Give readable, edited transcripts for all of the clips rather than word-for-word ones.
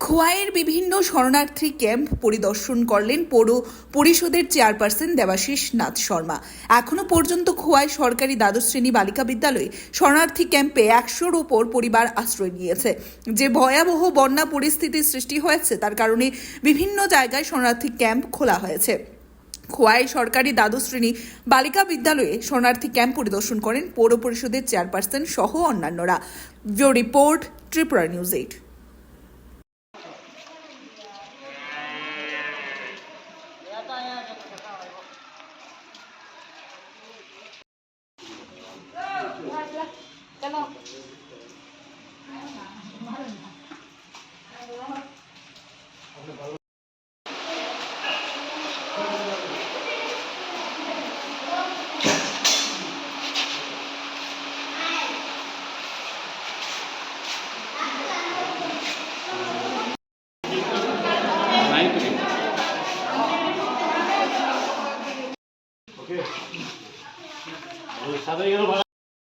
খোয়াইয়ের বিভিন্ন শরণার্থী ক্যাম্প পরিদর্শন করলেন পৌর পরিষদের চেয়ারপারসন দেবাশিস নাথ শর্মা। এখনো পর্যন্ত খোয়াই সরকারি দ্বাদশ শ্রেণী বালিকা বিদ্যালয়ে শরণার্থী ক্যাম্পে 100-র ওপর পরিবার আশ্রয় নিয়েছে। যে ভয়াবহ বন্যা পরিস্থিতির সৃষ্টি হয়েছে তার কারণে বিভিন্ন জায়গায় শরণার্থী ক্যাম্প খোলা হয়েছে। খোয়াই সরকারি দ্বাদশ শ্রেণী বালিকা বিদ্যালয়ে শরণার্থী ক্যাম্প পরিদর্শন করেন পৌর পরিষদের চেয়ারপারসন সহ অন্যান্যরা। Report Tripura news 8।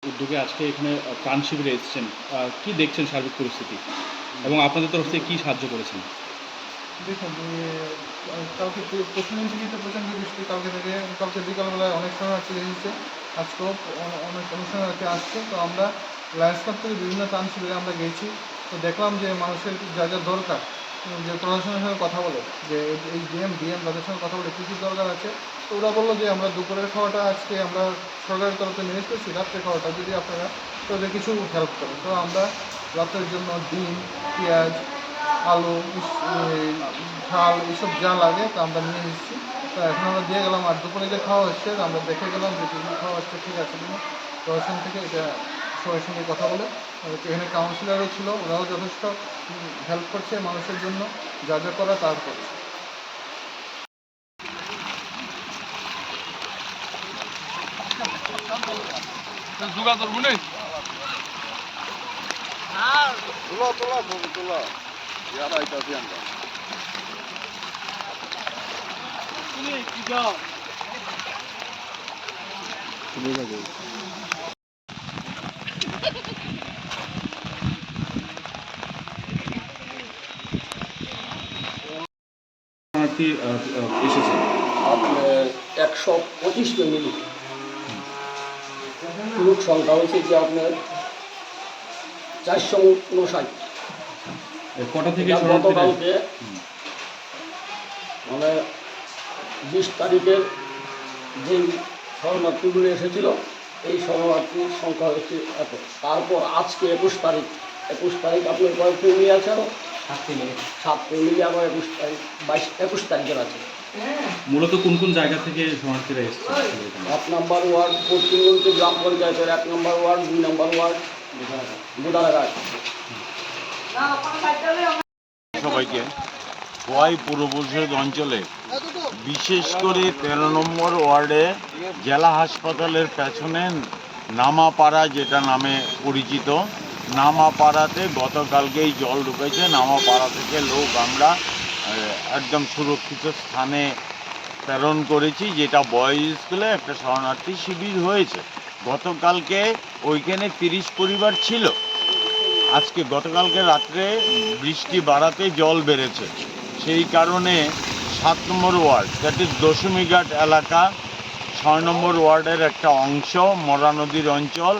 উদ্যোগে আজকে এখানে ত্রাণ শিবিরে এসেছেন, কি দেখছেন সার্বিক পরিস্থিতি এবং আপনাদের তরফ থেকে কি সাহায্য করেছেন? দেখুন, কালকে প্রথম দিন থেকে তো প্রচণ্ড বৃষ্টি, কালকে বিকালবেলায় অনেক শরণার্থী এসেছে, আজকেও অনেক শরণার্থী আসছে। তো আমরা লায়ন্স ক্লাব থেকে বিভিন্ন ত্রাণ শিবিরে আমরা গিয়েছি। তো দেখলাম যে মানুষের যা যা দরকার, যে প্রশাসনের সঙ্গে কথা বলে, যে এই ডিএম তাদের সঙ্গে কথা বলে কী কী দরকার আছে। তো ওরা বললো যে আমরা দুপুরের খাওয়াটা আজকে আমরা সরকারের তরফে ম্যানেজ করছি, রাত্রের খাওয়াটা যদি আপনারা তাদের কিছু হেল্প করেন। তো আমরা রাতের জন্য ডিম, পেঁয়াজ, আলু, ঝাল এসব যা লাগে তা আমরা নিয়ে এসেছি। তো এখন আমরা দিয়ে গেলাম। আর দুপুরে যে খাওয়া হচ্ছে আমরা দেখে গেলাম যে কী খাওয়া হচ্ছে ঠিক আছে কিনা। প্রশাসন থেকে এটা সবার সঙ্গে কথা বলে, এখানে কাউন্সিলারও ছিল, ওরাও যথেষ্ট হেল্প করছে মানুষের জন্য, যা যা করা তার করছে। শরণার্থী এসেছে আপনার 125 ফ্যামিলি, লোক সংখ্যা হয়েছে যে আপনার 459। কটা থেকে গতকালকে মানে 20 তারিখের যেই শরণার্থীগুলো এসেছিল এই শরণার্থীর সংখ্যা হচ্ছে এত। তারপর আজকে 21 তারিখ আপনার কয়েক ফ্যামিলি আছে, আরও 7 ফ্যামিলি আবার 21 তারিখের আছে। মূলত কোন কোন জায়গা থেকে শরণার্থীরা এসেছে? 1 নম্বর ওয়ার্ড পশ্চিমগঞ্জ গ্রাম পঞ্চায়েতের 1 নম্বর ওয়ার্ড, 2 নম্বর ওয়ার্ড গোদারাঘাট। সবাইকে খোয়াই পৌর পরিষদ অঞ্চলে বিশেষ করে 13 নম্বর ওয়ার্ডে জেলা হাসপাতালের পেছনে নামাপাড়া, যেটা নামে পরিচিত, নামাপাড়াতে গতকালকেই জল ঢুকেছে। নামাপাড়া থেকে লোক আমরা একদম সুরক্ষিত স্থানে প্রেরণ করেছি, যেটা বয়েজ স্কুলে একটা শরণার্থী শিবির হয়েছে। গতকালকে ওইখানে 30 পরিবার ছিল। আজকে গতকালকে রাত্রে বৃষ্টি বাড়াতে জল বেড়েছে, সেই কারণে 7 নম্বর ওয়ার্ড, দ্যাট ইজ দশমীঘাট এলাকা, 6 নম্বর ওয়ার্ডের একটা অংশ মরা নদীর অঞ্চল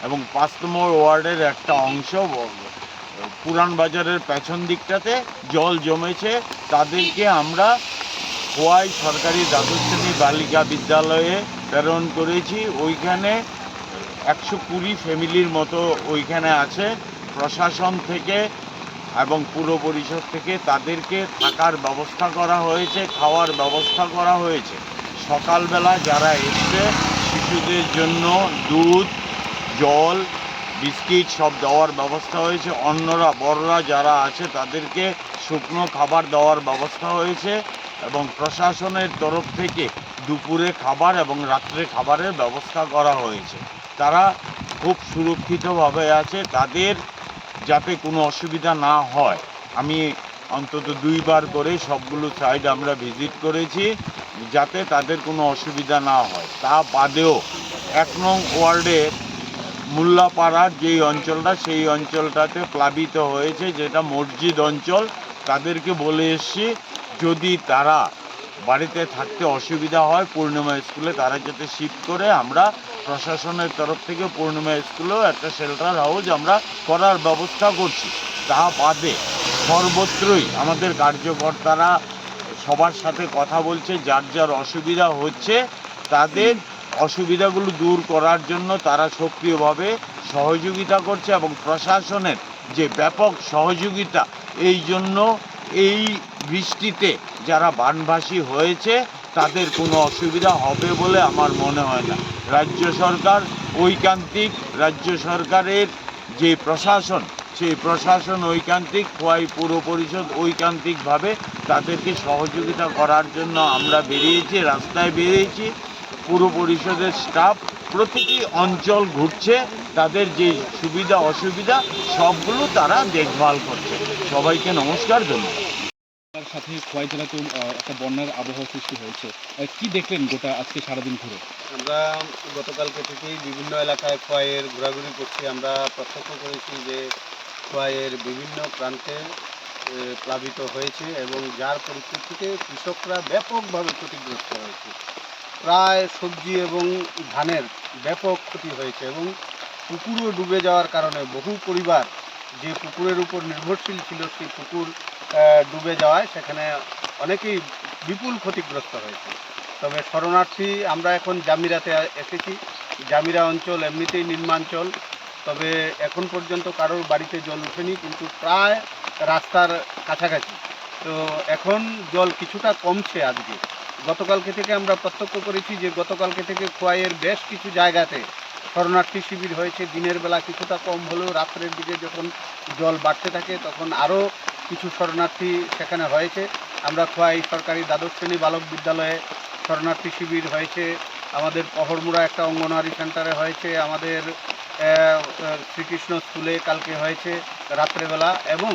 এবং 5 নম্বর ওয়ার্ডের একটা অংশ পুরান বাজারের পেছন দিকটাতে জল জমেছে। তাদেরকে আমরা খোয়াই সরকারি দ্বাদশ শ্রেণী বালিকা বিদ্যালয়ে প্রেরণ করেছি। ওইখানে 120 ফ্যামিলির মতো ওইখানে আছে। প্রশাসন থেকে এবং পুর পরিষদ থেকে তাদেরকে থাকার ব্যবস্থা করা হয়েছে, খাওয়ার ব্যবস্থা করা হয়েছে। সকালবেলা যারা এসছে শিশুদের জন্য দুধ, জল, বিস্কিট সব দেওয়ার ব্যবস্থা হয়েছে। অন্যরা বড়রা যারা আছে তাদেরকে শুকনো খাবার দেওয়ার ব্যবস্থা হয়েছে এবং প্রশাসনের তরফ থেকে দুপুরে খাবার এবং রাত্রে খাবারের ব্যবস্থা করা হয়েছে। তারা খুব সুরক্ষিতভাবে আছে, তাদের যাতে কোনো অসুবিধা না হয়। আমি অন্তত 2 বার করে সবগুলো সাইড আমরা ভিজিট করেছি, যাতে তাদের কোনো অসুবিধা না হয়। তা বাদেও 1 নং ওয়ার্ডের মোল্লাপাড়ার যেই অঞ্চলটা, সেই অঞ্চলটাতে প্লাবিত হয়েছে, যেটা মসজিদ অঞ্চল। তাদেরকে বলে এসেছি যদি তারা বাড়িতে থাকতে অসুবিধা হয় পূর্ণিমা স্কুলে তারা যাতে শিফট করে, আমরা প্রশাসনের তরফ থেকে পূর্ণিমা স্কুলেও একটা শেল্টার হাউস আমরা করার ব্যবস্থা করছি। তা বাদে সর্বত্রই আমাদের কার্যকর্তারা সবার সাথে কথা বলছে, যার যার অসুবিধা হচ্ছে তাদের অসুবিধাগুলো দূর করার জন্য তারা সক্রিয়ভাবে সহযোগিতা করছে এবং প্রশাসনের যে ব্যাপক সহযোগিতা, এই জন্য এই বৃষ্টিতে যারা বানভাসী হয়েছে তাদের কোনো অসুবিধা হবে বলে আমার মনে হয় না। রাজ্য সরকার ঐকান্তিক, রাজ্য সরকারের যে প্রশাসন সেই প্রশাসন ঐকান্তিক, খোয়াই পৌর পরিষদ ঐকান্তিকভাবে তাদেরকে সহযোগিতা করার জন্য আমরা বেরিয়েছি, রাস্তায় বেরিয়েছি। পুর পরিষদের স্টাফ প্রতিটি অঞ্চল ঘুরছে, তাদের যে সুবিধা অসুবিধা সবগুলো তারা দেখভাল করছে। সবাইকে নমস্কার, ধন্যবাদ। তার সাথে খোয়াই জেলাতেও একটা বন্যার আবহাওয়া সৃষ্টি হয়েছে, কি দেখলেন গোটা আজকে সারাদিন ঘুরে? আমরা গতকালকে থেকেই বিভিন্ন এলাকায় খোয়াইয়ের ঘোরাঘুরি করছি। আমরা প্রত্যক্ষ করেছি যে খোয়াইয়ের বিভিন্ন প্রান্তে প্লাবিত হয়েছে এবং যার পরিপ্রেক্ষিতে কৃষকরা ব্যাপকভাবে ক্ষতিগ্রস্ত হয়েছে। প্রায় সবজি এবং ধানের ব্যাপক ক্ষতি হয়েছে এবং পুকুরও ডুবে যাওয়ার কারণে বহু পরিবার যে পুকুরের উপর নির্ভরশীল ছিল সেই পুকুর ডুবে যাওয়ায় সেখানে অনেকেই বিপুল ক্ষতিগ্রস্ত হয়েছে। তবে শরণার্থী আমরা এখন জামিরাতে এসেছি। জামিরা অঞ্চল এমনিতেই নিম্নাঞ্চল, তবে এখন পর্যন্ত কারোর বাড়িতে জল ওঠেনি, কিন্তু প্রায় রাস্তার কাছাকাছি। তো এখন জল কিছুটা কমছে আজকে। গতকালকে থেকে আমরা প্রত্যক্ষ করেছি যে গতকালকে থেকে খোয়াইয়ের বেশ কিছু জায়গাতে শরণার্থী শিবির হয়েছে। দিনের বেলা কিছুটা কম হলেও রাত্রের দিকে যখন জল বাড়তে থাকে তখন আরও কিছু শরণার্থী সেখানে হয়েছে। আমরা খোয়াই সরকারি দ্বাদশ শ্রেণী বালক বিদ্যালয়ে শরণার্থী শিবির হয়েছে, আমাদের পহরমুড়া একটা অঙ্গনওয়াড়ি সেন্টারে হয়েছে, আমাদের শ্রীকৃষ্ণ স্কুলে কালকে হয়েছে রাত্রেবেলা, এবং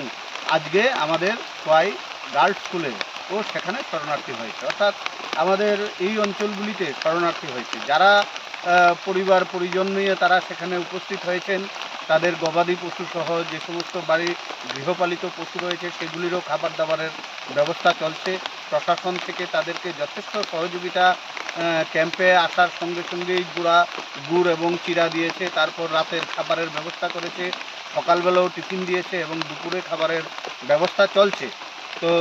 আজকে আমাদের খোয়াই গার্লস স্কুলে ও সেখানে শরণার্থী হয়েছে। অর্থাৎ আমাদের এই অঞ্চলগুলিতে শরণার্থী হয়েছে। যারা পরিবার পরিজন নিয়ে তারা সেখানে উপস্থিত হয়েছেন, তাদের গবাদি পশু সহ যে সমস্ত বাড়ির গৃহপালিত পশু রয়েছে সেগুলিরও খাবার দাবারের ব্যবস্থা চলছে। প্রশাসন থেকে তাদেরকে যথেষ্ট সহযোগিতা, ক্যাম্পে আসার সঙ্গে সঙ্গেই গুড় এবং চিড়া দিয়েছে, তারপর রাতের খাবারের ব্যবস্থা করেছে, সকালবেলাও টিফিন দিয়েছে এবং দুপুরে খাবারের ব্যবস্থা চলছে। তো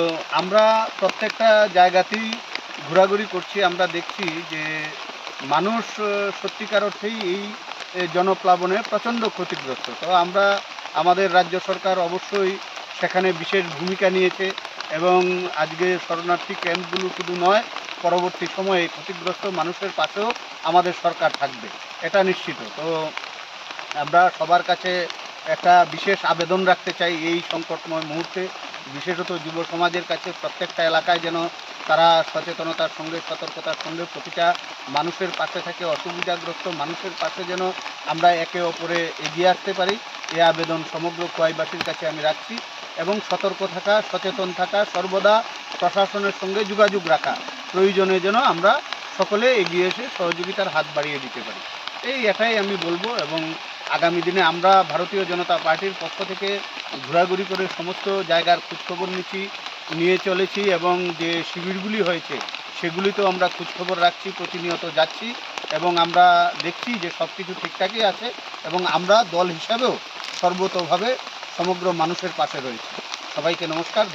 আমরা প্রত্যেকটা জায়গাতেই ঘোরাঘুরি করছি, আমরা দেখছি যে মানুষ সত্যিকার অর্থেই এই জনপ্লাবনে প্রচণ্ড ক্ষতিগ্রস্ত। তো আমরা আমাদের রাজ্য সরকার অবশ্যই সেখানে বিশেষ ভূমিকা নিয়েছে এবং আজকে শরণার্থী ক্যাম্পগুলো শুধু নয়, পরবর্তী সময়ে ক্ষতিগ্রস্ত মানুষের পাশেও আমাদের সরকার থাকবে, এটা নিশ্চিত। তো আমরা সবার কাছে একটা বিশেষ আবেদন রাখতে চাই এই সংকটময় মুহূর্তে, বিশেষত যুব সমাজের কাছে প্রত্যেকটা এলাকায় যেন তারা সচেতনতার সঙ্গে সতর্কতার সঙ্গে প্রতিটা মানুষের পাশে থাকে, অসুবিধাগ্রস্ত মানুষের পাশে যেন আমরা একে অপরে এগিয়ে আসতে পারি, এই আবেদন সমগ্র খোয়াইবাসীর কাছে আমি রাখছি। এবং সতর্ক থাকা, সচেতন থাকা, সর্বদা প্রশাসনের সঙ্গে যোগাযোগ রাখা, প্রয়োজনে যেন আমরা সকলে এগিয়ে এসে সহযোগিতার হাত বাড়িয়ে দিতে পারি, এটাই আমি বলবো। এবং আগামী দিনে আমরা ভারতীয় জনতা পার্টির পক্ষ থেকে ঘোরাঘুরি করে সমস্ত জায়গার খোঁজখবর নিয়ে চলেছি এবং যে শিবিরগুলি হয়েছে সেগুলিতেও আমরা খোঁজখবর রাখছি, প্রতিনিয়ত যাচ্ছি এবং আমরা দেখছি যে সব কিছু ঠিকঠাকই আছে এবং আমরা দল হিসাবেও সর্বতোভাবে সমগ্র মানুষের পাশে রয়েছি। সবাইকে নমস্কার।